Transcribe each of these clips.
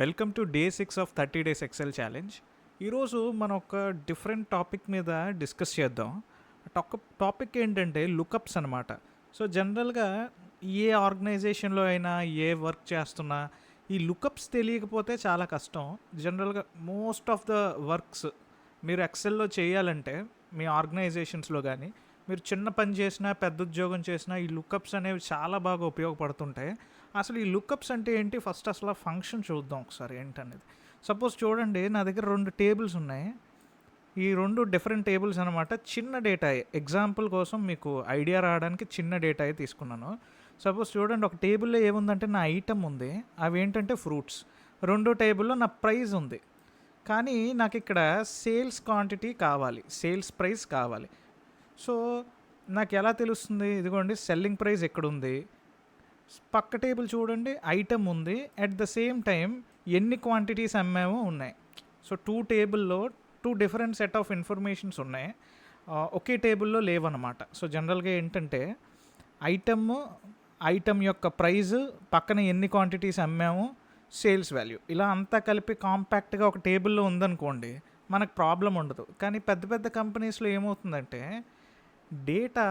Welcome to day 6 of 30 days Excel challenge. ఈరోజు మనం ఒక డిఫరెంట్ టాపిక్ మీద డిస్కస్ చేద్దాం. టాపిక్ ఏంటంటే లుకప్స్ అనమాట. సో జనరల్గా ఏ ఆర్గనైజేషన్లో అయినా ఏ వర్క్ చేస్తున్నా ఈ లుకప్స్ తెలియకపోతే చాలా కష్టం. జనరల్గా మోస్ట్ ఆఫ్ ద వర్క్స్ మీరు ఎక్సెల్లో చేయాలంటే మీ ఆర్గనైజేషన్స్లో కానీ మీరు చిన్న పని చేసినా పెద్ద ఉద్యోగం చేసినా ఈ లుకప్స్ అనేవి చాలా బాగా ఉపయోగపడుతుంటాయి. అసలు ఈ లుకప్స్ అంటే ఏంటి, ఫస్ట్ అసలు ఆ ఫంక్షన్ చూద్దాం ఒకసారి ఏంటనేది. సపోజ్ చూడండి, నా దగ్గర 2 టేబుల్స్ ఉన్నాయి. ఈ 2 డిఫరెంట్ టేబుల్స్ అనమాట. చిన్న డేటా ఎగ్జాంపుల్ కోసం మీకు ఐడియా రావడానికి చిన్న డేటా తీసుకున్నాను. సపోజ్ చూడండి, ఒక టేబుల్లో ఏముందంటే నా ఐటమ్ ఉంది, అవి ఏంటంటే ఫ్రూట్స్. 2 టేబుల్లో నా ప్రైస్ ఉంది. కానీ నాకు ఇక్కడ సేల్స్ క్వాంటిటీ కావాలి, సేల్స్ ప్రైస్ కావాలి. సో నాకు ఎలా తెలుస్తుంది? ఇదిగోండి, సెల్లింగ్ ప్రైస్ ఎక్కడుంది, పక్క టేబుల్ చూడండి, ఐటమ్ ఉంది, అట్ ద సేమ్ టైం ఎన్ని క్వాంటిటీస్ అమ్మామో ఉన్నాయి. సో 2 టేబుల్లో 2 డిఫరెంట్ సెట్ ఆఫ్ ఇన్ఫర్మేషన్స్ ఉన్నాయి, ఒకే టేబుల్లో లేవన్నమాట. సో జనరల్గా ఏంటంటే ఐటమ్ యొక్క ప్రైజ్, పక్కన ఎన్ని క్వాంటిటీస్ అమ్మాము, సేల్స్ వాల్యూ, ఇలా అంతా కలిపి కాంపాక్ట్గా ఒక టేబుల్లో ఉందనుకోండి, మనకు ప్రాబ్లం ఉండదు. కానీ పెద్ద పెద్ద కంపెనీస్లో ఏమవుతుందంటే డేటా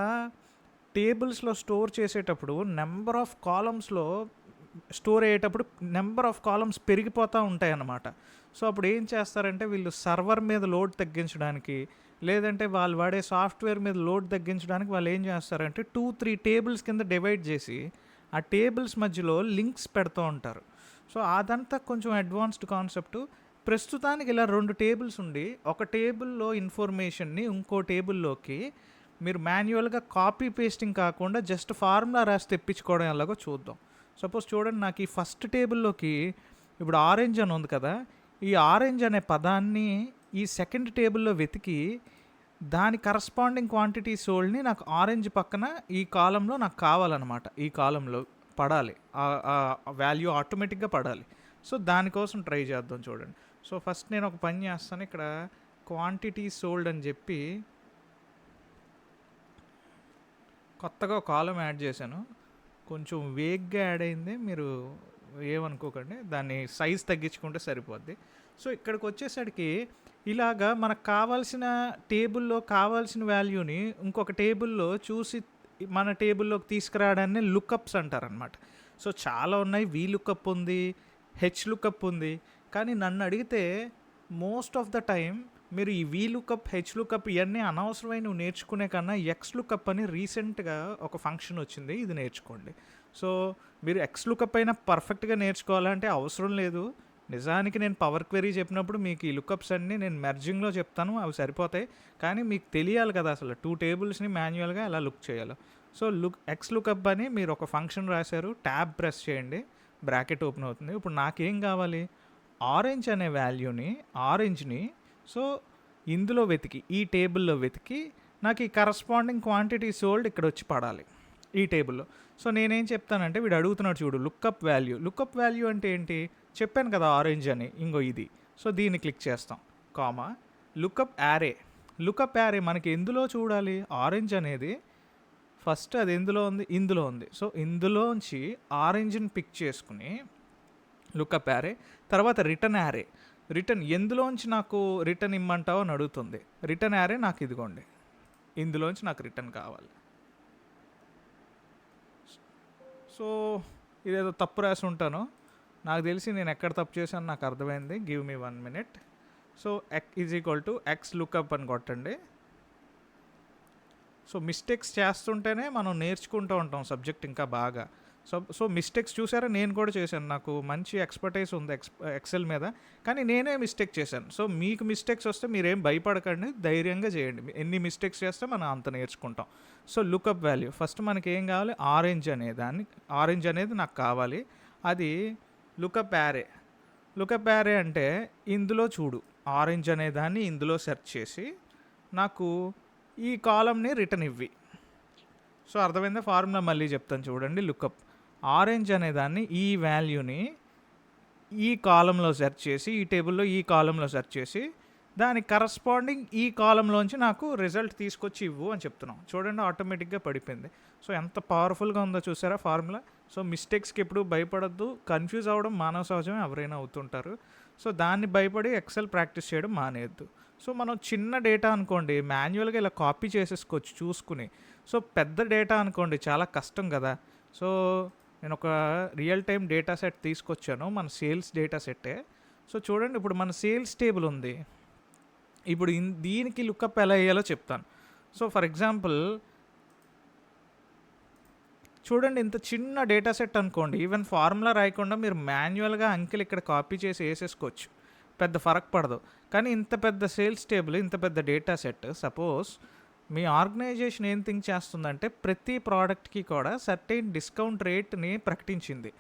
టేబుల్స్లో స్టోర్ చేసేటప్పుడు నెంబర్ ఆఫ్ కాలమ్స్లో స్టోర్ అయ్యేటప్పుడు నెంబర్ ఆఫ్ కాలమ్స్ పెరిగిపోతూ ఉంటాయి అన్నమాట. సో అప్పుడు ఏం చేస్తారంటే వీళ్ళు సర్వర్ మీద లోడ్ తగ్గించడానికి, లేదంటే వాళ్ళు వాడే సాఫ్ట్వేర్ మీద లోడ్ తగ్గించడానికి వాళ్ళు ఏం చేస్తారంటే 2-3 టేబుల్స్ కింద డివైడ్ చేసి ఆ టేబుల్స్ మధ్యలో లింక్స్ పెడుతూ ఉంటారు. సో అదంతా కొంచెం అడ్వాన్స్డ్ కాన్సెప్ట్. ప్రస్తుతానికి ఇలా 2 టేబుల్స్ ఉండి ఒక టేబుల్లో ఇన్ఫర్మేషన్ని ఇంకో టేబుల్లోకి మీరు మాన్యువల్గా కాపీ పేస్టింగ్ కాకుండా జస్ట్ ఫార్ములా రాసి తెప్పించుకోవడం ఎలాగో చూద్దాం. సపోజ్ చూడండి, నాకు ఈ ఫస్ట్ టేబుల్లోకి ఇప్పుడు ఆరెంజ్ అని ఉంది కదా, ఈ ఆరెంజ్ అనే పదాన్ని ఈ సెకండ్ టేబుల్లో వెతికి దాని కరస్పాండింగ్ క్వాంటిటీ సోల్డ్ని నాకు ఆరెంజ్ పక్కన ఈ కాలంలో నాకు కావాలన్నమాట. ఈ కాలంలో పడాలి, ఆ వాల్యూ ఆటోమేటిక్గా పడాలి. సో దానికోసం ట్రై చేద్దాం. చూడండి, సో ఫస్ట్ నేను ఒక పని చేస్తాను, ఇక్కడ క్వాంటిటీ సోల్డ్ అని చెప్పి కొత్తగా కాలం యాడ్ చేశాను. కొంచెం వేగ్గా యాడ్ అయింది, మీరు ఏమనుకోకండి, దాన్ని సైజ్ తగ్గించుకుంటే సరిపోద్ది. సో ఇక్కడికి వచ్చేసరికి ఇలాగా మనకు కావాల్సిన టేబుల్లో కావాల్సిన వాల్యూని ఇంకొక టేబుల్లో చూసి మన టేబుల్లోకి తీసుకురావడాన్ని లుకప్స్ అంటారనమాట. సో చాలా ఉన్నాయి, వి లుకప్ ఉంది, హెచ్ లుకప్ ఉంది. కానీ నన్ను అడిగితే మోస్ట్ ఆఫ్ ద టైం మీరు ఈ వి లుకప్, హెచ్ లుకప్ ఇవన్నీ అనవసరమైన నువ్వు నేర్చుకునే కన్నా ఎక్స్ లుకప్ అని రీసెంట్గా ఒక ఫంక్షన్ వచ్చింది, ఇది నేర్చుకోండి. సో మీరు ఎక్స్ లుకప్ అయినా పర్ఫెక్ట్గా నేర్చుకోవాలంటే అవసరం లేదు. నిజానికి నేను పవర్ క్వెరీ చెప్పినప్పుడు మీకు ఈ లుకప్స్ అన్నీ నేను మెర్జింగ్లో చెప్తాను, అవి సరిపోతాయి. కానీ మీకు తెలియాలి కదా అసలు 2 టేబుల్స్ని మాన్యువల్గా ఎలా లుక్ చేయాలో. సో ఎక్స్ లుకప్ అని మీరు ఒక ఫంక్షన్ రాశారు, ట్యాబ్ ప్రెస్ చేయండి, బ్రాకెట్ ఓపెన్ అవుతుంది. ఇప్పుడు నాకేం కావాలి, ఆరెంజ్ అనే వాల్యూని, ఆరెంజ్ని సో ఇందులో వెతికి, ఈ టేబుల్లో వెతికి నాకు ఈ కరస్పాండింగ్ క్వాంటిటీ సోల్డ్ ఇక్కడ వచ్చి పడాలి ఈ టేబుల్లో. సో నేనేం చెప్తానంటే, వీడు అడుగుతున్నాడు చూడు, లుకప్ వాల్యూ. లుకప్ వాల్యూ అంటే ఏంటి చెప్పాను కదా, ఆరెంజ్ అని. ఇంకో ఇది, సో దీన్ని క్లిక్ చేస్తాం, కామా లుకప్ యారే. లుకప్ యారే మనకి ఎందులో చూడాలి, ఆరెంజ్ అనేది ఫస్ట్ అది ఎందులో ఉంది, ఇందులో ఉంది. సో ఇందులోంచి ఆరెంజ్ని పిక్ చేసుకుని లుకప్ యారే. తర్వాత రిటర్న్ యారే, రిటర్న్ ఎందులోంచి నాకు రిటర్న్ ఇమ్మంటావు అని అడుగుతుంది. రిటర్న్ యారే నాకు ఇదిగోండి, ఇందులోంచి నాకు రిటర్న్ కావాలి. సో ఇదేదో తప్పు రాసి ఉంటాను, నాకు తెలిసి నేను ఎక్కడ తప్పు చేశాను నాకు అర్థమైంది. Give me 1 minute. So is equal to X lookup అని కొట్టండి. సో మిస్టేక్స్ చేస్తుంటేనే మనం నేర్చుకుంటూ ఉంటాం సబ్జెక్ట్ ఇంకా బాగా. సో మిస్టేక్స్ చూసారా, నేను కూడా చేశాను, నాకు మంచి ఎక్స్పర్టైజ్ ఉంది ఎక్సెల్ మీద, కానీ నేనే మిస్టేక్ చేశాను. సో మీకు మిస్టేక్స్ వస్తే మీరేం భయపడకండి, ధైర్యంగా చేయండి. ఎన్ని మిస్టేక్స్ చేస్తే మనం అంత నేర్చుకుంటాం. సో లుకప్ వాల్యూ ఫస్ట్ మనకి ఏం కావాలి, ఆరెంజ్ అనేది నాకు కావాలి. అది లుకప్ యారే. లుకప్ యారే అంటే ఇందులో చూడు, ఆరెంజ్ అనే దాన్ని ఇందులో సెర్చ్ చేసి నాకు ఈ కాలంని రిటర్న్ ఇవ్వి. సో అర్థమైందా, ఫార్ములా మళ్ళీ చెప్తాను చూడండి. లుకప్ ఆరెంజ్ అనే దాన్ని, ఈ వాల్యూని ఈ కాలంలో సెర్చ్ చేసి, ఈ టేబుల్లో ఈ కాలంలో సెర్చ్ చేసి దానికి కరస్పాండింగ్ ఈ కాలంలోంచి నాకు రిజల్ట్ తీసుకొచ్చి ఇవ్వు అని చెప్తున్నాం. చూడండి, ఆటోమేటిక్గా పడిపోయింది. సో ఎంత పవర్ఫుల్గా ఉందో చూసారా ఫార్ములా. సో మిస్టేక్స్కి ఎప్పుడు భయపడద్దు. కన్ఫ్యూజ్ అవ్వడం మానవ సహజమే, ఎవరైనా అవుతుంటారు. సో దాన్ని భయపడి ఎక్సెల్ ప్రాక్టీస్ చేయడం మానేయద్దు. సో మనం చిన్న డేటా అనుకోండి మాన్యువల్గా ఇలా కాపీ చేసేసుకోవచ్చు చూసుకుని. సో పెద్ద డేటా అనుకోండి చాలా కష్టం కదా. సో నేను ఒక రియల్ టైం డేటా సెట్ తీసుకొచ్చాను, మన సేల్స్ డేటా సెట్టే. సో చూడండి, ఇప్పుడు మన సేల్స్ టేబుల్ ఉంది. ఇప్పుడు దీనికి లుకప్ ఎలా వేయాలో చెప్తాను. సో ఫర్ ఎగ్జాంపుల్ చూడండి, ఇంత చిన్న డేటా సెట్ అనుకోండి, ఈవెన్ ఫార్ములా రాయకుండా మీరు మాన్యువల్గా అంకెలు ఇక్కడ కాపీ చేసి వేసేసుకోవచ్చు, పెద్ద ఫరక్ పడదు. కానీ ఇంత పెద్ద సేల్స్ టేబుల్, ఇంత పెద్ద డేటా సెట్, సపోజ్ మీ ఆర్గనైజేషన్ ఏం థింక్ చేస్తుందంటే ప్రతి ప్రోడక్ట్కి కూడా సర్టైన్ డిస్కౌంట్ రేట్ని ప్రకటించింది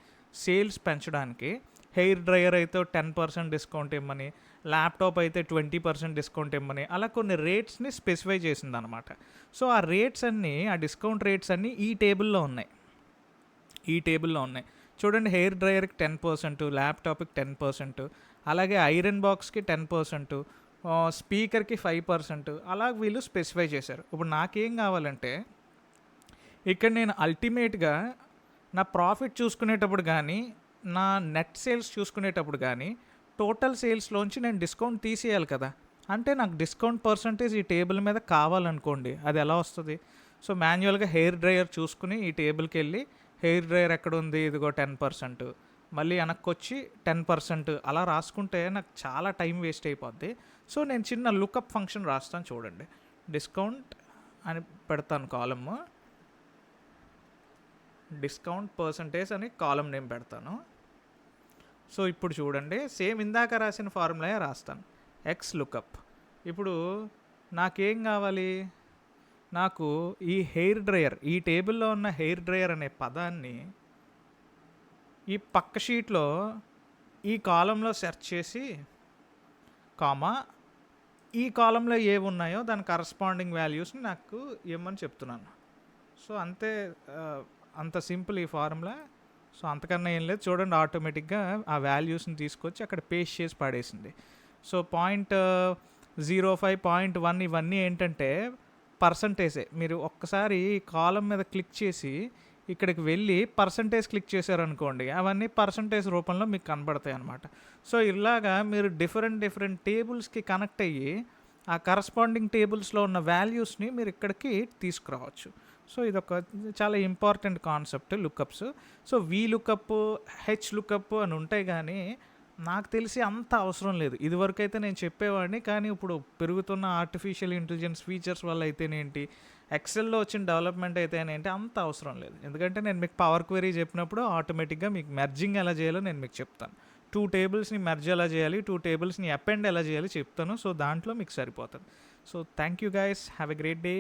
సేల్స్ పెంచడానికి. హెయిర్ డ్రయర్ అయితే 10% డిస్కౌంట్ ఇమ్మని, ల్యాప్టాప్ అయితే 20% డిస్కౌంట్ ఇమ్మని, అలా కొన్ని రేట్స్ని స్పెసిఫై చేసింది అనమాట. సో ఆ రేట్స్ అన్నీ, ఆ డిస్కౌంట్ రేట్స్ అన్నీ ఈ టేబుల్లో ఉన్నాయి. చూడండి, హెయిర్ డ్రయర్కి 10%, ల్యాప్టాప్కి 10%, అలాగే ఐరన్ బాక్స్కి 10%, స్పీకర్కి 5%, అలా వీళ్ళు స్పెసిఫై చేశారు. ఇప్పుడు నాకేం కావాలంటే ఇక్కడ నేను అల్టిమేట్గా నా ప్రాఫిట్ చూసుకునేటప్పుడు కానీ, నా నెట్ సేల్స్ చూసుకునేటప్పుడు కానీ టోటల్ సేల్స్లోంచి నేను డిస్కౌంట్ తీసేయాలి కదా. అంటే నాకు డిస్కౌంట్ పర్సంటేజ్ ఈ టేబుల్ మీద కావాలనుకోండి, అది ఎలా వస్తుంది? సో మాన్యువల్గా హెయిర్ డ్రయర్ చూసుకుని ఈ టేబుల్కి వెళ్ళి హెయిర్ డ్రయర్ ఎక్కడ ఉంది, ఇదిగో 10%, మళ్ళీ వెనక్కొచ్చి 10%, అలా రాసుకుంటే నాకు చాలా టైం వేస్ట్ అయిపోద్ది. సో నేను చిన్న లుకప్ ఫంక్షన్ రాస్తాను చూడండి. డిస్కౌంట్ అని పెడతాను కాలమ్, డిస్కౌంట్ పర్సంటేజ్ అని కాలం నేమ్ పెడతాను. సో ఇప్పుడు చూడండి, సేమ్ ఇందాక రాసిన ఫార్ములా రాస్తాను, ఎక్స్ లుకప్. ఇప్పుడు నాకేం కావాలి? నాకు ఈ హెయిర్ డ్రయర్, ఈ టేబుల్లో ఉన్న హెయిర్ డ్రయర్ అనే పదాన్ని ఈ పక్క షీట్లో ఈ కాలంలో సెర్చ్ చేసి, కామా ఈ కాలంలో ఏవి ఉన్నాయో దాని కరస్పాండింగ్ వాల్యూస్ని నాకు ఇవ్వమని చెప్తున్నాను. సో అంతే, అంత సింపుల్ ఈ ఫార్ములా. సో అంతకన్నా ఏం లేదు. చూడండి, ఆటోమేటిక్గా ఆ వాల్యూస్ని తీసుకొచ్చి అక్కడ పేస్ట్ చేసి పడేసింది. సో 0.05, 0.1 ఇవన్నీ ఏంటంటే పర్సంటేజే. మీరు ఒక్కసారి కాలం మీద క్లిక్ చేసి ఇక్కడికి వెళ్ళి పర్సంటేజ్ క్లిక్ చేశారనుకోండి, అవన్నీ పర్సంటేజ్ రూపంలో మీకు కనబడతాయి అన్నమాట. సో ఇలాగా మీరు డిఫరెంట్ టేబుల్స్కి కనెక్ట్ అయ్యి ఆ కరస్పాండింగ్ టేబుల్స్లో ఉన్న వాల్యూస్ని మీరు ఇక్కడికి తీసుకురావచ్చు. సో ఇదొక చాలా important concept lookups. So V lookup, H lookup అని ఉంటాయి, కానీ నాకు తెలిసి అంత అవసరం లేదు. ఇదివరకు అయితే నేను చెప్పేవాడిని, కానీ ఇప్పుడు పెరుగుతున్న ఆర్టిఫిషియల్ ఇంటెలిజెన్స్ ఫీచర్స్ వల్ల అయితేనేంటి, ఎక్సెల్లో వచ్చిన డెవలప్మెంట్ అయితేనేంటి, అంత అవసరం లేదు. ఎందుకంటే నేను మీకు పవర్ క్వెరీ చెప్పినప్పుడు ఆటోమేటిక్గా మీకు మెర్జింగ్ ఎలా చేయాలో నేను మీకు చెప్తాను. 2 టేబుల్స్ని మెర్జ్ ఎలా చేయాలి, 2 టేబుల్స్ని అపెండ్ ఎలా చేయాలి చెప్తాను. సో దాంట్లో మీకు సరిపోతుంది. So thank you guys, have a great day.